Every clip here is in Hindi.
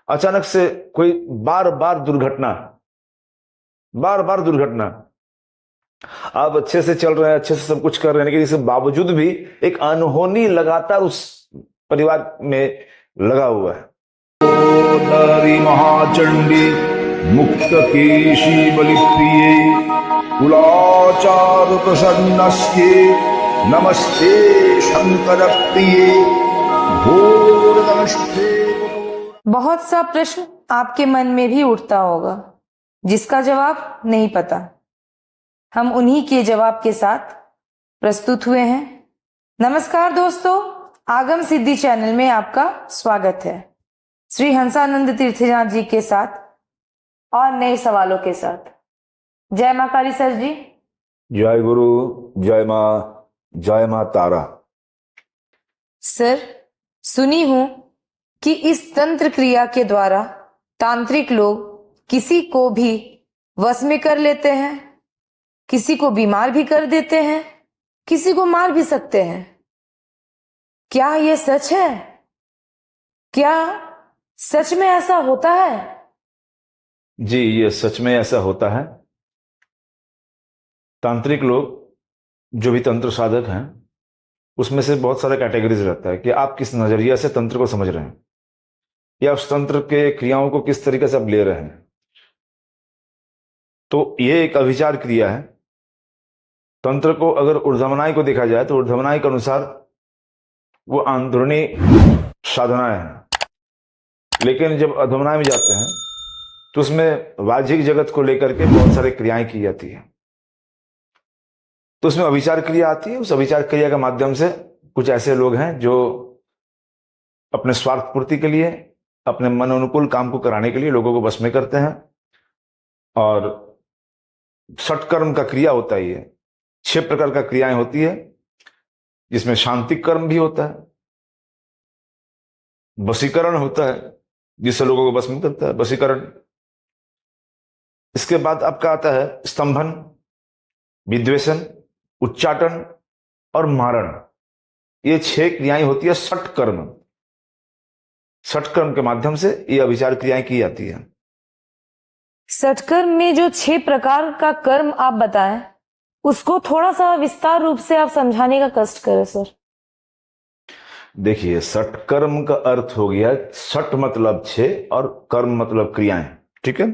अचानक से कोई बार बार दुर्घटना, बार बार दुर्घटना, आप अच्छे से चल रहे हैं, अच्छे से सब कुछ कर रहे हैं, लेकिन इसके बावजूद भी एक अनहोनी लगातार उस परिवार में लगा हुआ है। नारी महाचंडी मुक्त केशी बलिप्रिये कुलाचार प्रसन्नस्ये नमस्ते शंकर प्रिये घोर नमस्ते। बहुत सा प्रश्न आपके मन में भी उठता होगा जिसका जवाब नहीं पता। हम उन्हीं के जवाब के साथ प्रस्तुत हुए हैं। नमस्कार दोस्तों, आगम सिद्धि चैनल में आपका स्वागत है। श्री हंसानंद तीर्थनाथ जी के साथ और नए सवालों के साथ। जय मां काली सर जी। जय गुरु, जय मां तारा। सर, सुनी हूं कि इस तंत्र क्रिया के द्वारा तांत्रिक लोग किसी को भी वश में कर लेते हैं, किसी को बीमार भी कर देते हैं, किसी को मार भी सकते हैं। क्या यह सच है? क्या सच में ऐसा होता है? जी, ये सच में ऐसा होता है। तांत्रिक लोग जो भी तंत्र साधक हैं, उसमें से बहुत सारे कैटेगरीज रहता है कि आप किस नजरिया से तंत्र को समझ रहे हैं या उस तंत्र के क्रियाओं को किस तरीके से आप ले रहे हैं। तो ये एक अभिचार क्रिया है। तंत्र को अगर ऊर्ध्वमनाई को देखा जाए तो ऊर्ध्वमनाई के अनुसार वो अंदरूनी साधनाएं हैं, लेकिन जब अधोमनाई में जाते हैं तो उसमें वाह्यिक जगत को लेकर के बहुत सारी क्रियाएं की जाती है। तो उसमें अभिचार क्रिया आती है। उस अभिचार क्रिया के माध्यम से कुछ ऐसे लोग हैं जो अपने स्वार्थ पूर्ति के लिए, अपने मन अनुकूल काम को कराने के लिए लोगों को वश में करते हैं। और षटकर्म का क्रिया होता ही है। 6 प्रकार का क्रियाएं होती है, जिसमें शांति कर्म भी होता है, वशीकरण होता है जिससे लोगों को वश में करता है, वशीकरण। इसके बाद आपका आता है स्तंभन, विद्वेषण, उच्चाटन और मारण। ये 6 क्रियाएं होती है षटकर्म। षटकर्म के माध्यम से ये अभिचार क्रियाएं की जाती है। सटकर्म में जो 6 प्रकार का कर्म आप बताएं, उसको थोड़ा सा विस्तार रूप से आप समझाने का कष्ट करें सर। देखिए, षटकर्म का अर्थ हो गया, षट मतलब 6 और कर्म मतलब क्रियाएं, ठीक है।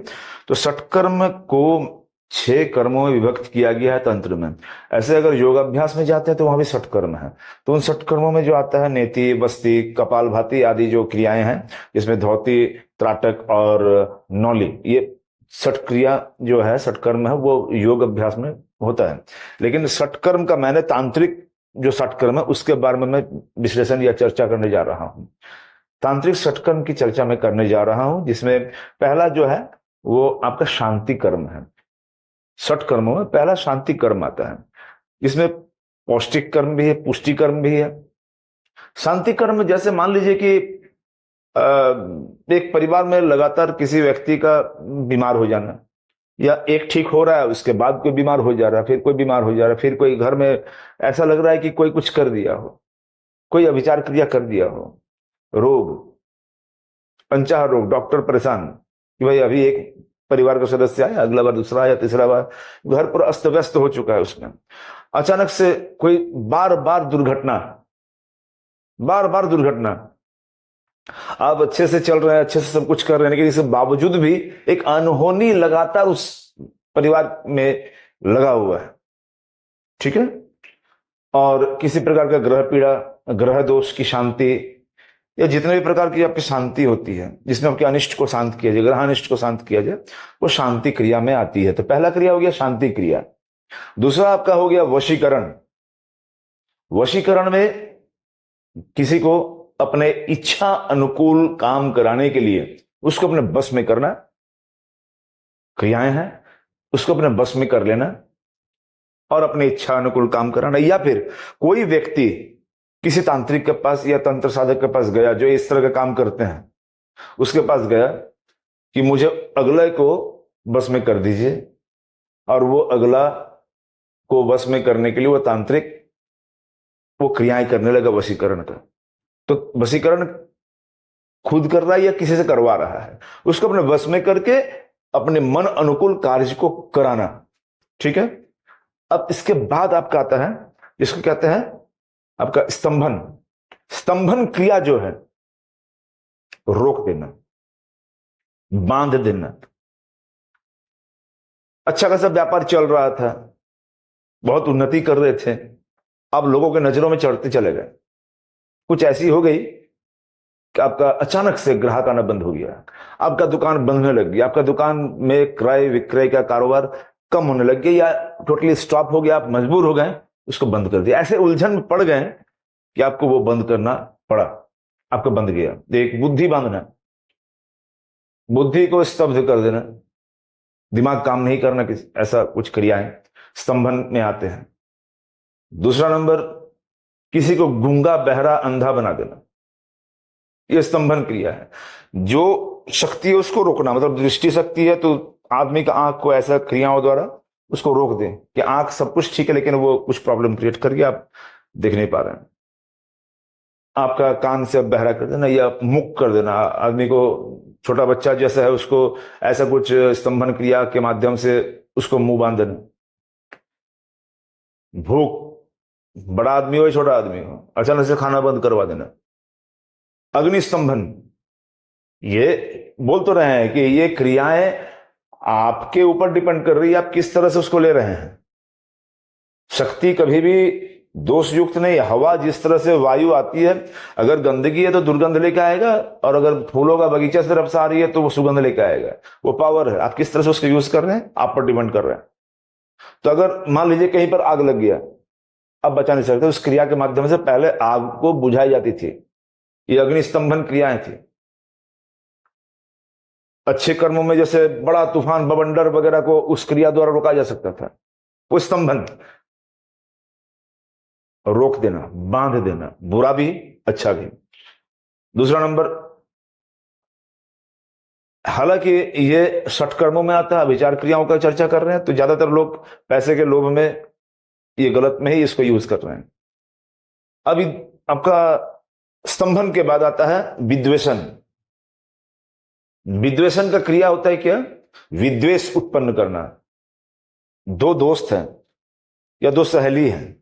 तो षटकर्म को 6 कर्मों में विभक्त किया गया है तंत्र में। ऐसे अगर योगाभ्यास में जाते हैं तो वहां भी षटकर्म है। तो उन षटकर्मों में जो आता है नेति, बस्ती, कपालभाति आदि जो क्रियाएं हैं, जिसमें धौती, त्राटक और नौली, ये षट क्रिया जो है, षटकर्म है, वो योग अभ्यास में होता है। लेकिन षटकर्म का मैंने तांत्रिक जो षटकर्म है उसके बारे में मैं विश्लेषण या चर्चा करने जा रहा हूं। तांत्रिक षटकर्म की चर्चा मैं करने जा रहा हूं, जिसमें पहला जो है वो आपका शांति कर्म है। षट कर्मों में पहला शांति कर्म आता है, जिसमें पौष्टिक कर्म भी है, पुष्टि कर्म भी है। शांति कर्म जैसे मान लीजिए कि एक परिवार में लगातार किसी व्यक्ति का बीमार हो जाना, या एक ठीक हो रहा है उसके बाद कोई बीमार हो जा रहा है, फिर कोई बीमार हो जा रहा है, फिर कोई घर में ऐसा लग रहा है कि कोई कुछ कर दिया हो, कोई अभिचार क्रिया कर दिया हो, रोग, अनचाह रोग, डॉक्टर परेशान कि भाई अभी एक परिवार का सदस्य आया, अगला बार दूसरा आया, तीसरा बार, घर पर अस्त व्यस्त हो चुका है उसमें। अचानक से कोई बार बार दुर्घटना, बार बार दुर्घटना, आप अच्छे से चल रहे हैं, अच्छे से सब कुछ कर रहे हैं, लेकिन इसके बावजूद भी एक अनहोनी लगातार उस परिवार में लगा हुआ है, ठीक है। और किसी प्रकार का ग्रह पीड़ा, ग्रह दोष की शांति, या जितने भी प्रकार की आपकी शांति होती है जिसमें आपके अनिष्ट को शांत किया जाए, ग्रहानिष्ट को शांत किया जाए, वो शांति क्रिया में आती है। तो पहला क्रिया हो गया शांति क्रिया। दूसरा आपका हो गया वशीकरण। वशीकरण में किसी को अपने इच्छा अनुकूल काम कराने के लिए उसको अपने बस में करना, क्रियाएं हैं, उसको अपने बस में कर लेना और अपने इच्छा अनुकूल काम कराना। या फिर कोई व्यक्ति किसी तांत्रिक के पास या तंत्र साधक के पास गया जो इस तरह का काम करते हैं, उसके पास गया कि मुझे अगले को बस में कर दीजिए, और वो अगला को बस में करने के लिए वो तांत्रिक वो क्रियाएं करने लगा वशीकरण का। तो वशीकरण खुद कर रहा है या किसी से करवा रहा है, उसको अपने वश में करके अपने मन अनुकूल कार्य को कराना। ठीक है। अब इसके बाद आपका आता है जिसको कहते हैं आपका स्तंभन। स्तंभन क्रिया जो है, रोक देना, बांध देना। अच्छा खासा व्यापार चल रहा था, बहुत उन्नति कर रहे थे, अब लोगों के नजरों में चढ़ते चले गए। कुछ ऐसी हो गई कि आपका अचानक से ग्राहक आना बंद हो गया, आपका दुकान बंद होने लग गया, आपका दुकान में क्रय विक्रय का कारोबार कम होने लग गया या टोटली स्टॉप हो गया, आप मजबूर हो गए उसको बंद कर दिया। ऐसे उलझन में पड़ गए कि आपको वो बंद करना पड़ा, आपको बंद गया। एक बुद्धि बांधना, बुद्धि को स्तब्ध कर देना, दिमाग काम नहीं करना, ऐसा कुछ क्रियाएं स्तंभन में आते हैं। दूसरा नंबर, किसी को गूंगा बहरा अंधा बना देना, यह स्तंभन क्रिया है। जो शक्ति है उसको रोकना, मतलब दृष्टि शक्ति है तो आदमी का आंख को ऐसा क्रियाओं द्वारा उसको रोक दें कि आंख सब कुछ ठीक है लेकिन वो कुछ प्रॉब्लम क्रिएट करके आप देख नहीं पा रहे हैं। आपका कान से बहरा कर देना या मुक कर देना, आदमी को, छोटा बच्चा जैसा है उसको ऐसा कुछ स्तंभन क्रिया के माध्यम से उसको मुंह बांध देना। भूख, बड़ा आदमी हो या छोटा आदमी हो, अचानक से खाना बंद करवा देना। अग्नि स्तंभन, ये बोल तो रहे हैं कि ये क्रियाएं आपके ऊपर डिपेंड कर रही है, आप किस तरह से उसको ले रहे हैं। शक्ति कभी भी दोष युक्त नहीं। हवा जिस तरह से वायु आती है, अगर गंदगी है तो दुर्गंध लेके आएगा, और अगर फूलों का बगीचा तरफ से आ रही है तो वो सुगंध लेके आएगा। वो पावर है, आप किस तरह से उसको यूज कर रहे हैं आप पर डिपेंड कर रहे हैं। तो अगर मान लीजिए कहीं पर आग लग गया, अब बचा नहीं सकते, उस क्रिया के माध्यम से पहले आग को बुझाई जाती थी, ये अग्निस्तंभन क्रियाएं थी। अच्छे कर्मों में जैसे बड़ा तूफान बवंडर वगैरह को उस क्रिया द्वारा रोका जा सकता था, वो स्तंभन, रोक देना, बांध देना, बुरा भी अच्छा भी। दूसरा नंबर, हालांकि ये षटकर्मों में आता है, विचार क्रियाओं का चर्चा कर रहे हैं तो ज्यादातर लोग पैसे के लोभ में ये गलत में ही इसको यूज कर रहे हैं। अभी आपका स्तंभन के बाद आता है विद्वेषण। विद्वेषण का क्रिया होता है क्या? विद्वेष उत्पन्न करना। दो दोस्त हैं या दो सहेली हैं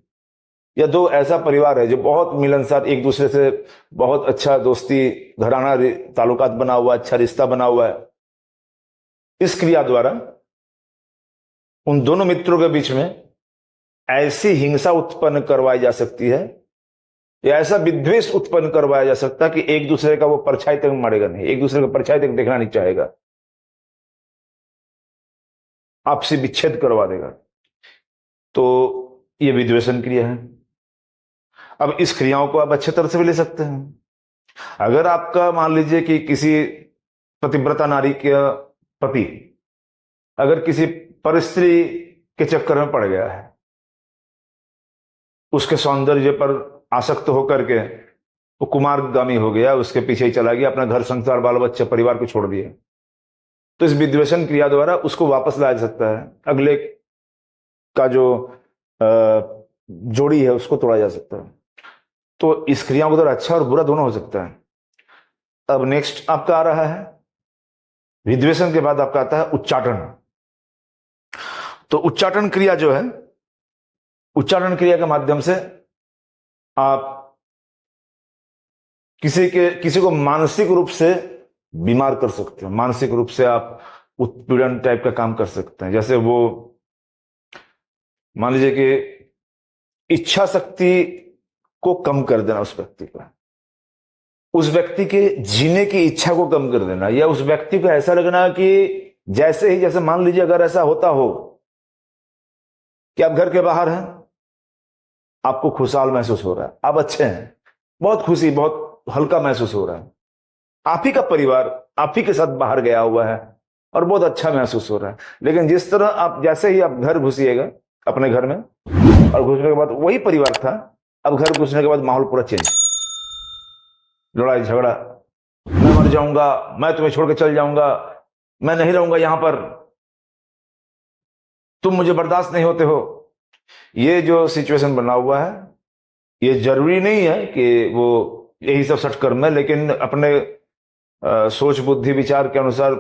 या दो ऐसा परिवार है जो बहुत मिलनसार, एक दूसरे से बहुत अच्छा दोस्ती, घराना ताल्लुकात बना हुआ, अच्छा रिश्ता बना हुआ है। इस क्रिया द्वारा उन दोनों मित्रों के बीच में ऐसी हिंसा उत्पन्न करवाई जा सकती है या ऐसा विद्वेष उत्पन्न करवाया जा सकता है कि एक दूसरे का वो परछाई तक मारेगा नहीं, एक दूसरे का परछाई तक देखना नहीं चाहेगा, आपसे विच्छेद करवा देगा। तो ये विद्वेषण क्रिया है। अब इस क्रियाओं को आप अच्छे तरह से भी ले सकते हैं। अगर आपका मान लीजिए कि किसी पतिव्रता नारी का पति अगर किसी परस्त्री के चक्कर में पड़ गया है, उसके सौंदर्य पर आसक्त होकर के वो कुमारगामी हो गया, उसके पीछे ही चला गया, अपना घर संसार बाल बच्चे परिवार को छोड़ दिए, तो इस विद्वेषण क्रिया द्वारा उसको वापस लाया जा सकता है। अगले का जो जोड़ी है उसको तोड़ा जा सकता है। तो इस क्रियाओं के द्वारा अच्छा और बुरा दोनों हो सकता है। अब नेक्स्ट आपका आ रहा है, विद्वेषण के बाद आपका आता है उच्चाटन। तो उच्चाटन क्रिया जो है, उच्चाटन क्रिया के माध्यम से आप किसी को मानसिक रूप से बीमार कर सकते हो, मानसिक रूप से आप उत्पीड़न टाइप का काम कर सकते हैं। जैसे वो मान लीजिए कि इच्छा शक्ति को कम कर देना उस व्यक्ति का, उस व्यक्ति के जीने की इच्छा को कम कर देना, या उस व्यक्ति को ऐसा लगना कि जैसे मान लीजिए अगर ऐसा होता हो कि आप घर के बाहर हैं, आपको खुशहाल महसूस हो रहा है, आप अच्छे हैं, बहुत खुशी, बहुत हल्का महसूस हो रहा है, आप ही का परिवार आप ही के साथ बाहर गया हुआ है और बहुत अच्छा महसूस हो रहा है। लेकिन जिस तरह आप जैसे ही आप घर घुसिएगा अपने घर में, और घुसने के बाद वही परिवार था, अब घर घुसने के बाद माहौल पूरा चेंज, लड़ाई झगड़ा, मैं मर जाऊंगा, मैं तुम्हें छोड़ के चल जाऊंगा, मैं नहीं रहूंगा यहां पर, तुम मुझे बर्दाश्त नहीं होते हो। ये जो सिचुएशन बना हुआ है, ये जरूरी नहीं है कि वो यही सब षटकर्म है, लेकिन अपने सोच बुद्धि विचार के अनुसार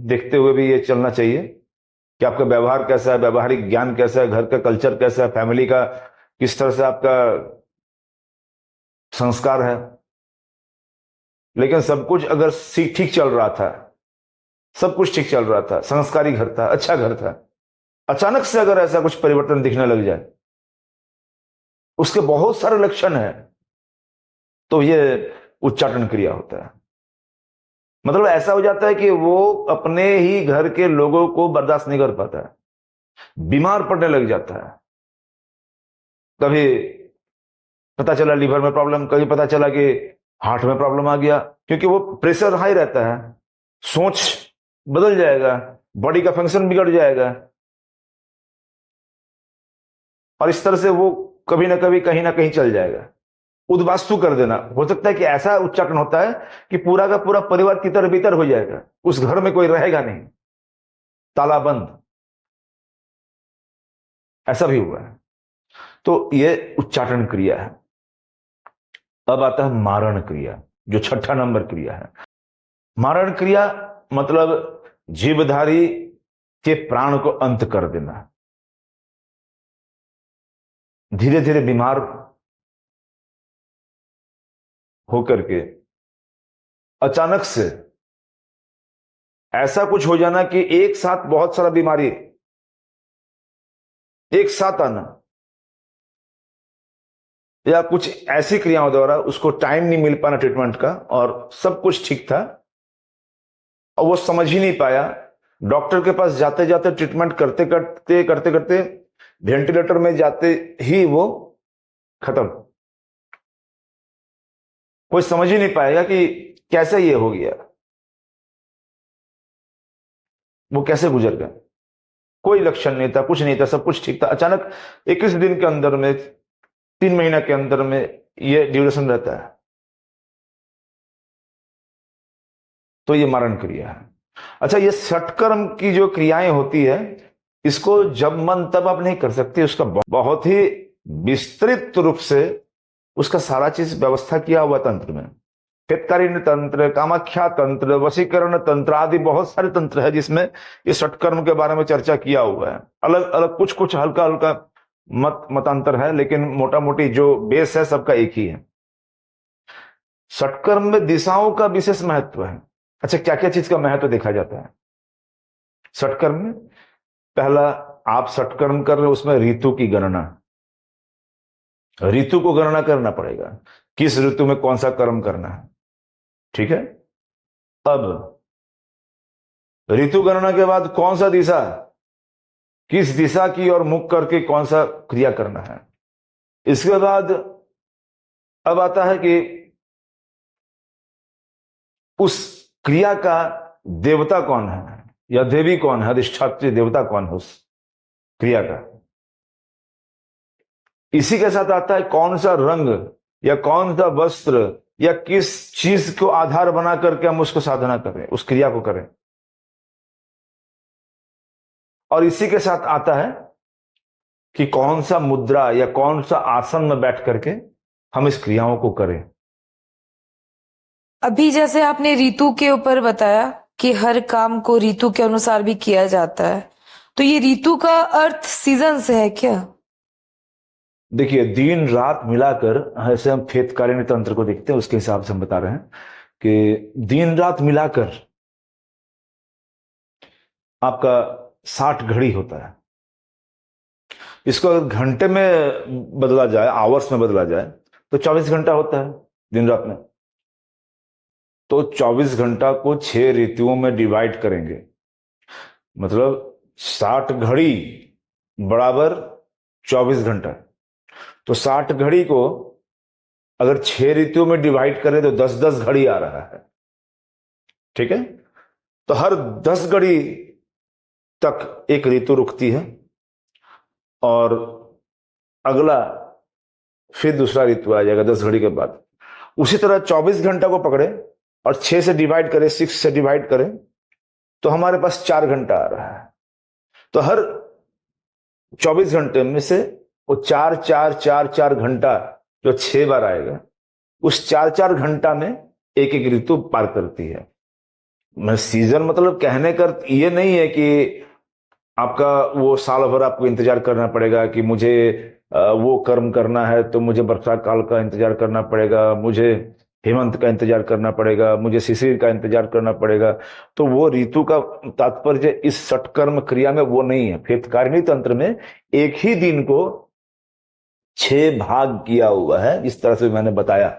देखते हुए भी ये चलना चाहिए कि आपका व्यवहार कैसा है, व्यवहारिक ज्ञान कैसा है, घर का कल्चर कैसा है, फैमिली का किस तरह से आपका संस्कार है। लेकिन सब कुछ अगर ठीक चल रहा था, सब कुछ ठीक चल रहा था, संस्कारी घर था, अच्छा घर था, अचानक से अगर ऐसा कुछ परिवर्तन दिखने लग जाए, उसके बहुत सारे लक्षण हैं, तो ये उच्चाटन क्रिया होता है। मतलब ऐसा हो जाता है कि वो अपने ही घर के लोगों को बर्दाश्त नहीं कर पाता है, बीमार पड़ने लग जाता है। कभी पता चला लीवर में प्रॉब्लम, कभी पता चला कि हार्ट में प्रॉब्लम आ गया, क्योंकि वो प्रेशर हाई रहता है, सोच बदल जाएगा, बॉडी का फंक्शन बिगड़ जाएगा, और इस तरह से वो कभी ना कभी कहीं ना कहीं चल जाएगा। उद्वास्तु कर देना, हो सकता है कि ऐसा उच्चाटन होता है कि पूरा का पूरा परिवार तितर बितर हो जाएगा, उस घर में कोई रहेगा नहीं, ताला बंद, ऐसा भी हुआ है। तो ये उच्चाटन क्रिया है। अब आता है मारण क्रिया, जो छठा नंबर क्रिया है। मारण क्रिया मतलब जीवधारी के प्राण को अंत कर देना, धीरे धीरे बीमार होकर के अचानक से ऐसा कुछ हो जाना कि एक साथ बहुत सारा बीमारी एक साथ आना, या कुछ ऐसी क्रियाओं द्वारा उसको टाइम नहीं मिल पाना ट्रीटमेंट का, और सब कुछ ठीक था और वो समझ ही नहीं पाया। डॉक्टर के पास जाते जाते, ट्रीटमेंट करते करते करते करते, वेंटिलेटर में जाते ही वो खत्म। कोई समझ ही नहीं पाएगा कि कैसे ये हो गया, वो कैसे गुजर गया। कोई लक्षण नहीं था, कुछ नहीं था, सब कुछ ठीक था। अचानक 21 दिन के अंदर में, 3 महीना के अंदर में ये ड्यूरेशन रहता है, तो ये मारण क्रिया है। अच्छा, ये षटकर्म की जो क्रियाएं होती है, इसको जब मन तब आप नहीं कर सकते, उसका बहुत ही विस्तृत रूप से उसका सारा चीज व्यवस्था किया हुआ तंत्र में। हितकारिणी तंत्र, कामाख्या तंत्र, वशीकरण तंत्र आदि बहुत सारे तंत्र है जिसमें इस षटकर्म के बारे में चर्चा किया हुआ है। अलग अलग कुछ कुछ हल्का हल्का मतांतर है, लेकिन मोटा मोटी जो बेस है सबका एक ही है। षटकर्म में दिशाओं का विशेष महत्व है। अच्छा, क्या क्या चीज का महत्व देखा जाता है षटकर्म में? पहला, आप षटकर्म कर रहे हो, उसमें ऋतु की गणना, ऋतु को गणना करना पड़ेगा, किस ऋतु में कौन सा कर्म करना है। ठीक है। अब ऋतु गणना के बाद कौन सा दिशा, किस दिशा की और मुख करके कौन सा क्रिया करना है। इसके बाद अब आता है कि उस क्रिया का देवता कौन है या देवी कौन है, अधिष्ठात्री देवता कौन है उस क्रिया का। इसी के साथ आता है कौन सा रंग या कौन सा वस्त्र या किस चीज को आधार बना करके हम उसको साधना करें, उस क्रिया को करें। और इसी के साथ आता है कि कौन सा मुद्रा या कौन सा आसन में बैठ करके हम इस क्रियाओं को करें। अभी जैसे आपने ऋतु के ऊपर बताया कि हर काम को ऋतु के अनुसार भी किया जाता है, तो ये ऋतु का अर्थ सीजन से है क्या? देखिए, दिन रात मिलाकर, ऐसे हम फेतकारिणी तंत्र को देखते हैं, उसके हिसाब से हम बता रहे हैं कि दिन रात मिलाकर आपका 60 घड़ी होता है। इसको अगर घंटे में बदला जाए, आवर्स में बदला जाए, तो 24 घंटा होता है दिन रात में। तो 24 घंटा को 6 ऋतुओं में डिवाइड करेंगे, मतलब 60 घड़ी बराबर 24 घंटा। तो 60 घड़ी को अगर 6 ऋतुओं में डिवाइड करें तो 10-10 घड़ी आ रहा है। ठीक है। तो हर 10 घड़ी तक एक ऋतु रुकती है और अगला फिर दूसरा ऋतु आ जाएगा 10 घड़ी के बाद। उसी तरह 24 घंटा को पकड़े और 6 से डिवाइड करें, 6 से डिवाइड करें, तो हमारे पास 4 घंटा आ रहा है। तो हर 24 घंटे में से वो 4-4-4-4 घंटा जो 6 बार आएगा, उस 4-4 घंटा में एक एक ऋतु पार करती है। मैं सीजन मतलब कहने का ये नहीं है कि आपका वो साल भर आपको इंतजार करना पड़ेगा कि मुझे वो कर्म करना है तो मुझे वर्षा काल का इंतजार करना पड़ेगा, मुझे हेमंत का इंतजार करना पड़ेगा, मुझे शिशिर का इंतजार करना पड़ेगा। तो वो ऋतु का तात्पर्य इस षटकर्म क्रिया में वो नहीं है। फिर तंत्र में एक ही दिन को 6 भाग किया हुआ है। इस तरह से मैंने बताया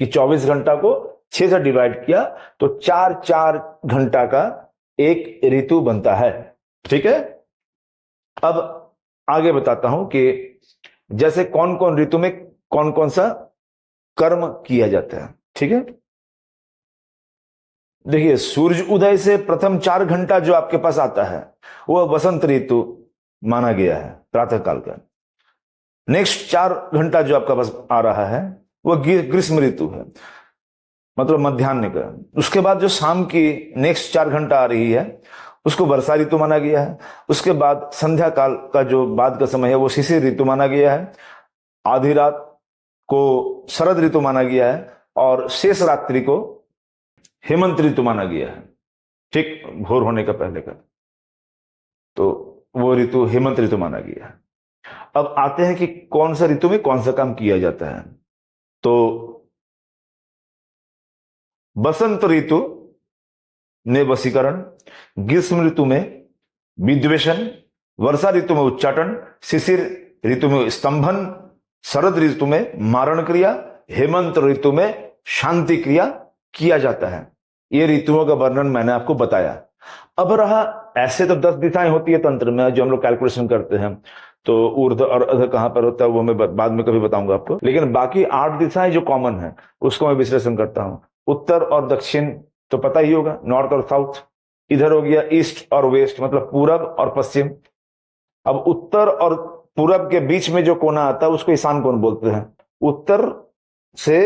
कि 24 घंटा को 6 से डिवाइड किया तो 4-4 घंटा का एक ऋतु बनता है। ठीक है, अब आगे बताता हूं कि जैसे कौन कौन ऋतु में कौन कौन सा कर्म किया जाता है। ठीक है, देखिए सूर्य उदय से प्रथम 4 घंटा जो आपके पास आता है वह वसंत ऋतु माना गया है, प्रातः काल का। नेक्स्ट 4 घंटा जो आपका पास आ रहा है वह ग्रीष्म ऋतु है, मतलब मध्याह्न का। उसके बाद जो शाम की नेक्स्ट 4 घंटा आ रही है उसको वर्षा ऋतु माना गया है। उसके बाद संध्या काल का जो बाद का समय है वो शिशिर ऋतु माना गया है। आधी रात को शरद ऋतु माना गया है और शेष रात्रि को हेमंत ऋतु माना गया है। ठीक, भोर होने का पहले का, तो वो ऋतु हेमंत ऋतु माना गया है। अब आते हैं कि कौन सा ऋतु में कौन सा काम किया जाता है। तो बसंत ऋतु में वशीकरण, ग्रीष्म ऋतु में विद्वेषण, वर्षा ऋतु में उच्चाटन, शिशिर ऋतु में स्तंभन, शरद ऋतु में मारण क्रिया, हेमंत ऋतु में शांति क्रिया किया जाता है। ये ऋतुओं का वर्णन मैंने आपको बताया। अब रहा, ऐसे तो 10 दिशाएं होती है तंत्र में जो हम लोग कैलकुलेशन करते हैं, तो ऊर्ध्व और अध कहां पर होता है वो मैं बाद में कभी बताऊंगा आपको। लेकिन बाकी 8 दिशाएं जो कॉमन है उसको मैं विश्लेषण करता हूं। उत्तर और दक्षिण तो पता ही होगा, नॉर्थ और साउथ। इधर हो गया ईस्ट और वेस्ट, मतलब पूरब और पश्चिम। अब उत्तर और पूरब के बीच में जो कोना आता है उसको ईशान कोण बोलते हैं। उत्तर से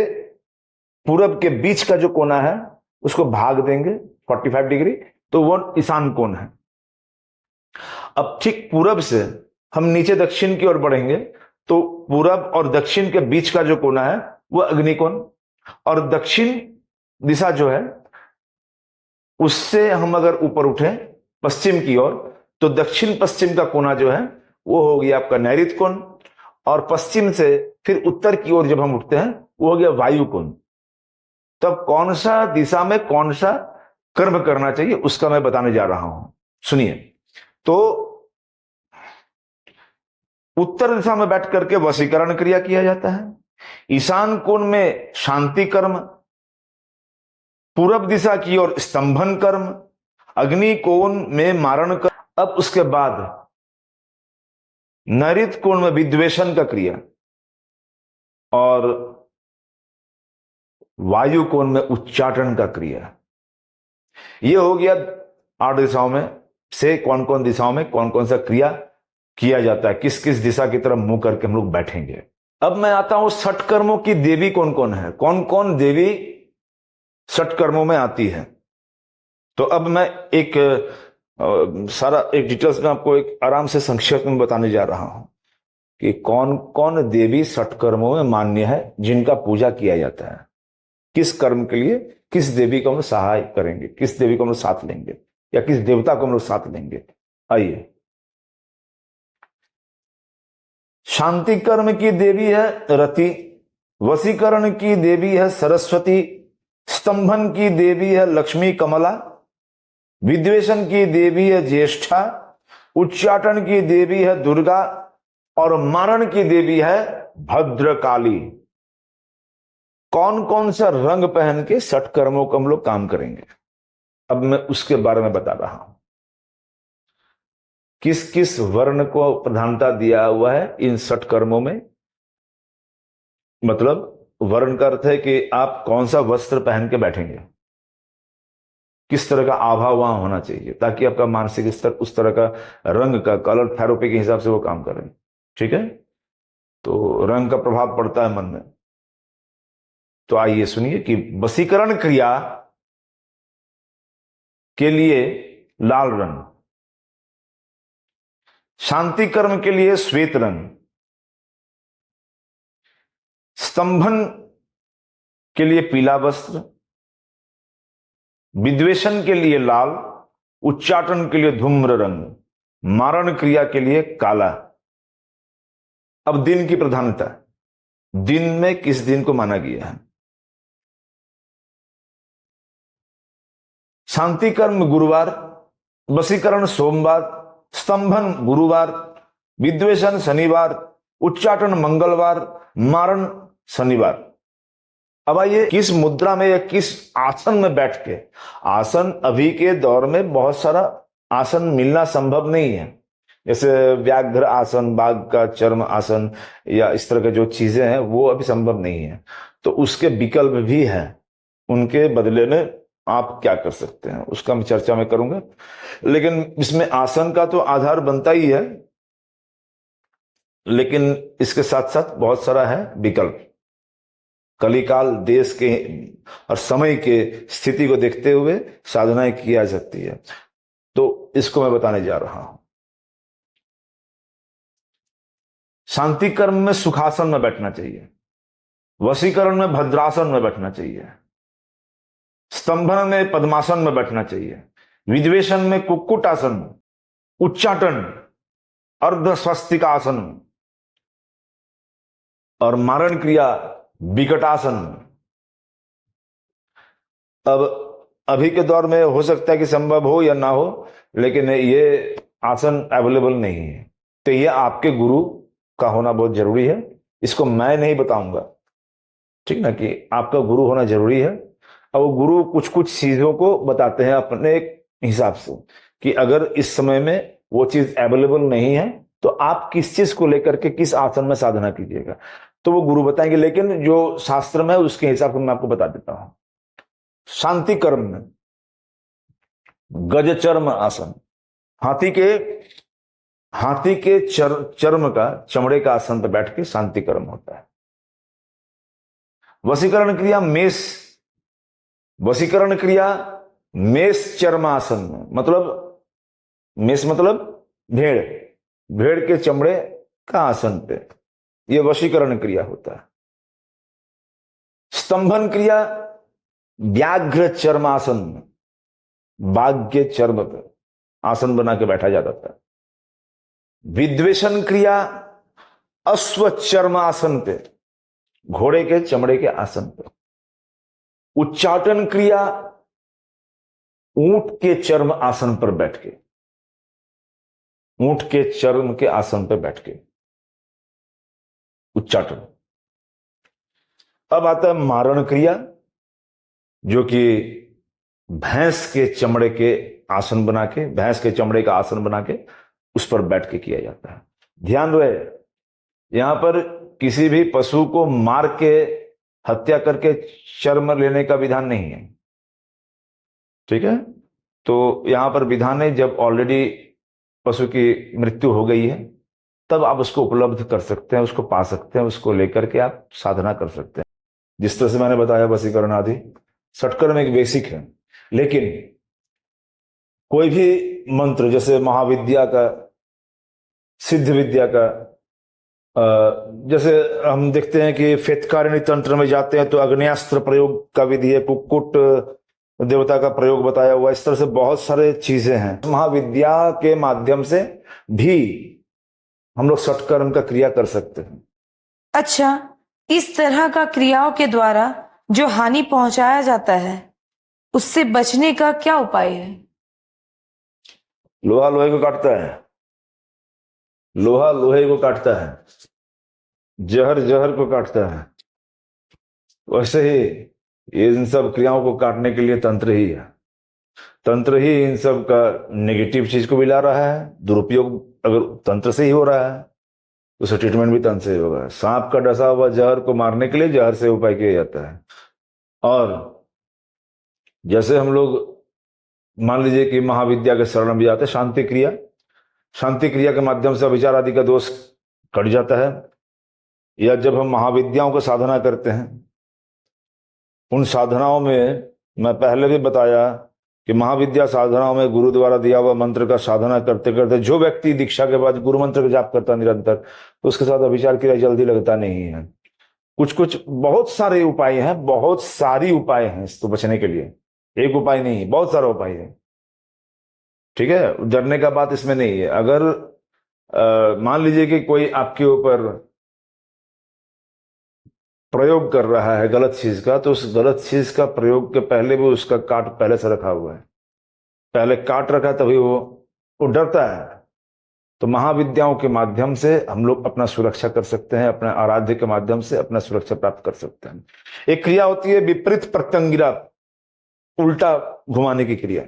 पूरब के बीच का जो कोना है उसको भाग देंगे 45 डिग्री, तो वो ईशान कोण है। अब ठीक पूरब से हम नीचे दक्षिण की ओर बढ़ेंगे तो पूरब और दक्षिण के बीच का जो कोना है वो अग्निकोण। और दक्षिण दिशा जो है उससे हम अगर ऊपर उठे पश्चिम की ओर तो दक्षिण पश्चिम का कोना जो है वो हो गया आपका नैऋत्य कोण। और पश्चिम से फिर उत्तर की ओर जब हम उठते हैं वो हो गया वायु कोण। तब कौन सा दिशा में कौन सा कर्म करना चाहिए उसका मैं बताने जा रहा हूं, सुनिए। तो उत्तर दिशा में बैठ करके वशीकरण क्रिया किया जाता है। ईशान कोण में शांति कर्म, पूरब दिशा की ओर स्तंभन कर्म, अग्नि कोण में मारण कर्म। अब उसके बाद नैऋत्य कोण में विद्वेषण का क्रिया और वायु कोण में उच्चाटन का क्रिया। यह हो गया 8 दिशाओं में से कौन कौन दिशाओं में कौन कौन सा क्रिया किया जाता है, किस किस दिशा की तरफ मुंह करके हम लोग बैठेंगे। अब मैं आता हूं षट कर्मों की देवी कौन कौन है, कौन कौन देवी षट कर्मों में आती है। तो अब मैं एक सारा एक डिटेल्स में आपको एक आराम से संक्षेप में बताने जा रहा हूं कि कौन कौन देवी षट कर्मों में मान्य है जिनका पूजा किया जाता है। किस कर्म के लिए किस देवी को हम सहाय करेंगे, किस देवी को हम साथ लेंगे या किस देवता को हम लोग साथ लेंगे। आइए, शांति कर्म की देवी है रति, वशीकरण की देवी है सरस्वती, स्तंभन की देवी है लक्ष्मी कमला, विद्वेषण की देवी है ज्येष्ठा, उच्चाटन की देवी है दुर्गा और मारण की देवी है भद्रकाली। कौन कौन सा रंग पहन के षट कर्मों को हम लोग काम करेंगे, अब मैं उसके बारे में बता रहा हूं। किस किस वर्ण को प्रधानता दिया हुआ है इन षट कर्मों में। मतलब वर्ण का अर्थ है कि आप कौन सा वस्त्र पहन के बैठेंगे, किस तरह का आभा वहां होना चाहिए ताकि आपका मानसिक स्तर उस तरह का रंग का कलर थेरेपी के हिसाब से वो काम करें। ठीक है, तो रंग का प्रभाव पड़ता है मन में। तो आइए सुनिए कि वशीकरण क्रिया के लिए लाल रंग, शांति कर्म के लिए श्वेत रंग, स्तंभन के लिए पीला वस्त्र, विद्वेषण के लिए लाल, उच्चाटन के लिए धूम्र रंग, मारण क्रिया के लिए काला। अब दिन की प्रधानता, दिन में किस दिन को माना गया है? शांति कर्म गुरुवार, वशीकरण सोमवार, स्तंभन गुरुवार, विद्वेषण शनिवार, उच्चाटन मंगलवार, मारण शनिवार। अब आइए किस मुद्रा में या किस आसन में बैठ के, आसन अभी के दौर में बहुत सारा आसन मिलना संभव नहीं है, जैसे व्याघ्र आसन, बाघ का चर्म आसन या इस तरह के जो चीजें हैं वो अभी संभव नहीं है। तो उसके विकल्प भी हैं, उनके बदले में आप क्या कर सकते हैं उसका मैं चर्चा में करूंगा। लेकिन इसमें आसन का तो आधार बनता ही है, लेकिन इसके साथ साथ बहुत सारा है विकल्प। कलिकाल देश के और समय के स्थिति को देखते हुए साधनाएं की जा सकती है, तो इसको मैं बताने जा रहा हूं। शांति कर्म में सुखासन में बैठना चाहिए, वशीकरण में भद्रासन में बैठना चाहिए, स्तंभन में पद्मासन में बैठना चाहिए, विद्वेषण में कुक्कुटासन, उच्चाटन अर्धस्वस्तिकासन और मारण क्रिया विकटासन। अब अभी के दौर में हो सकता है कि संभव हो या ना हो, लेकिन ये आसन अवेलेबल नहीं है, तो ये आपके गुरु का होना बहुत जरूरी है। इसको मैं नहीं बताऊंगा, ठीक ना, कि आपका गुरु होना जरूरी है। अब वो गुरु कुछ कुछ चीजों को बताते हैं अपने हिसाब से, कि अगर इस समय में वो चीज अवेलेबल नहीं है तो आप किस चीज को लेकर के किस आसन में साधना कीजिएगा, तो वो गुरु बताएंगे। लेकिन जो शास्त्र में है उसके हिसाब से मैं आपको बता देता हूं। शांति कर्म में गज चर्म आसन, हाथी के चर्म का, चमड़े का आसन पर बैठ के शांति कर्म होता है। वशीकरण क्रिया मेष चर्मासन में, मतलब मेष मतलब भेड़ के चमड़े का आसन पे यह वशीकरण क्रिया होता है। स्तंभन क्रिया व्याघ्र चर्मासन में, बाघ के चर्म पे आसन बना के बैठा जाता था। विद्वेषण क्रिया अश्व चर्म आसन पे, घोड़े के चमड़े के आसन पे। उच्चाटन क्रिया ऊंट के चर्म आसन पर बैठ के, ऊंट के चर्म के आसन पर बैठ के उच्चाटन। अब आता है मारण क्रिया, जो कि भैंस के चमड़े के आसन बना के, भैंस के चमड़े का आसन बना के उस पर बैठ के किया जाता है। ध्यान रहे, यहां पर किसी भी पशु को मार के हत्या करके चर्म लेने का विधान नहीं है, ठीक है। तो यहां पर विधान है जब ऑलरेडी पशु की मृत्यु हो गई है तब आप उसको उपलब्ध कर सकते हैं, उसको पा सकते हैं, उसको लेकर के आप साधना कर सकते हैं। जिस तरह से मैंने बताया वशीकरण आदि षटकर्म एक बेसिक है, लेकिन कोई भी मंत्र जैसे महाविद्या का, सिद्ध विद्या का, जैसे हम देखते हैं कि फेतकारिणी तंत्र में जाते हैं तो अग्न्यास्त्र प्रयोग का विधि है, कुक्कुट देवता का प्रयोग बताया हुआ। इस तरह से बहुत सारे चीजें हैं। महाविद्या के माध्यम से भी हम लोग षटकर्म का क्रिया कर सकते हैं। अच्छा, इस तरह का क्रियाओं के द्वारा जो हानि पहुंचाया जाता है उससे बचने का क्या उपाय है? लोहा लोहे को काटता है, लोहा लोहे को काटता है, जहर जहर को काटता है। वैसे ही ये इन सब क्रियाओं को काटने के लिए तंत्र ही है। तंत्र ही इन सब का नेगेटिव चीज को भी ला रहा है। दुरुपयोग अगर तंत्र से ही हो रहा है तो उसका ट्रीटमेंट भी तंत्र से ही होगा। सांप का डसा हुआ जहर को मारने के लिए जहर से उपाय किया जाता है। और जैसे हम लोग मान लीजिए कि महाविद्या के शरण भी जाते हैं, शांति क्रिया के माध्यम से अभिचार आदि का दोष कट जाता है। या जब हम महाविद्याओं को साधना करते हैं, उन साधनाओं में मैं पहले भी बताया कि महाविद्या साधनाओं में गुरु द्वारा दिया हुआ मंत्र का साधना करते करते जो व्यक्ति दीक्षा के बाद गुरु मंत्र का जाप करता निरंतर, तो उसके साथ अभिचार क्रिया जल्दी लगता नहीं है। कुछ बहुत सारे उपाय हैं, बहुत सारी उपाय हैं इसको बचने के लिए। एक उपाय नहीं है, बहुत सारा उपाय है। ठीक है, डरने का बात इसमें नहीं है। अगर मान लीजिए कि कोई आपके ऊपर प्रयोग कर रहा है गलत चीज का, तो उस गलत चीज का प्रयोग के पहले वो उसका काट पहले से रखा हुआ है, पहले काट रखा है, तभी वो डरता है। तो महाविद्याओं के माध्यम से हम लोग अपना सुरक्षा कर सकते हैं, अपने आराध्य के माध्यम से अपना सुरक्षा प्राप्त कर सकते हैं। एक क्रिया होती है विपरीत प्रत्यंगिरा, उल्टा घुमाने की क्रिया।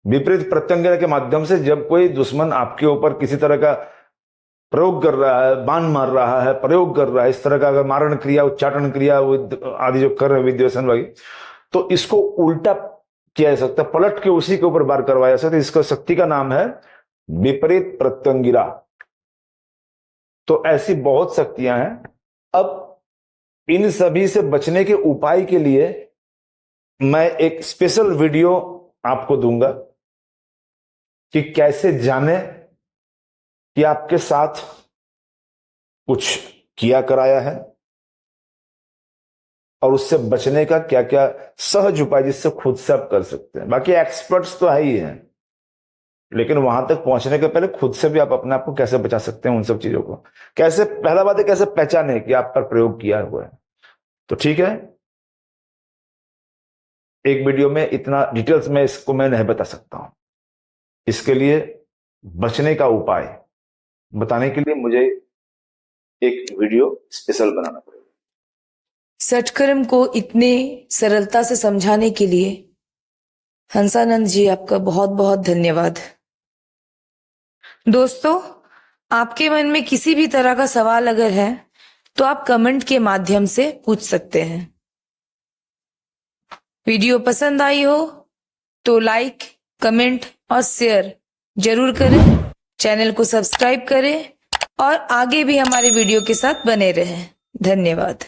विपरीत प्रत्यंगिरा के माध्यम से जब कोई दुश्मन आपके ऊपर किसी तरह का प्रयोग कर रहा है, बाण मार रहा है, प्रयोग कर रहा है, इस तरह का अगर मारण क्रिया, उच्चाटन क्रिया आदि जो कर रहे हैं विद्वेषण वगैरह, तो इसको उल्टा किया जा सकता है, पलट के उसी के ऊपर वार करवाया जा सकता है। इसका शक्ति का नाम है विपरीत प्रत्यंगिरा। तो ऐसी बहुत शक्तियां हैं। अब इन सभी से बचने के उपाय के लिए मैं एक स्पेशल वीडियो आपको दूंगा कि कैसे जाने कि आपके साथ कुछ किया कराया है और उससे बचने का क्या क्या सहज उपाय जिससे खुद से आप कर सकते हैं। बाकी एक्सपर्ट्स तो है ही हैं, लेकिन वहां तक पहुंचने के पहले खुद से भी आप अपने आप को कैसे बचा सकते हैं उन सब चीजों को। कैसे, पहला बात है कैसे पहचाने कि आप पर प्रयोग किया हुआ है। तो ठीक है, एक वीडियो में इतना डिटेल्स में इसको मैं नहीं बता सकता हूं। इसके लिए बचने का उपाय बताने के लिए मुझे एक वीडियो स्पेशल बनाना पड़ेगा। सठकर्म को इतने सरलता से समझाने के लिए हंसानंद जी आपका बहुत बहुत धन्यवाद। दोस्तों, आपके मन में किसी भी तरह का सवाल अगर है तो आप कमेंट के माध्यम से पूछ सकते हैं। वीडियो पसंद आई हो तो लाइक, कमेंट और शेयर जरूर करें, चैनल को सब्सक्राइब करें और आगे भी हमारे वीडियो के साथ बने रहें। धन्यवाद।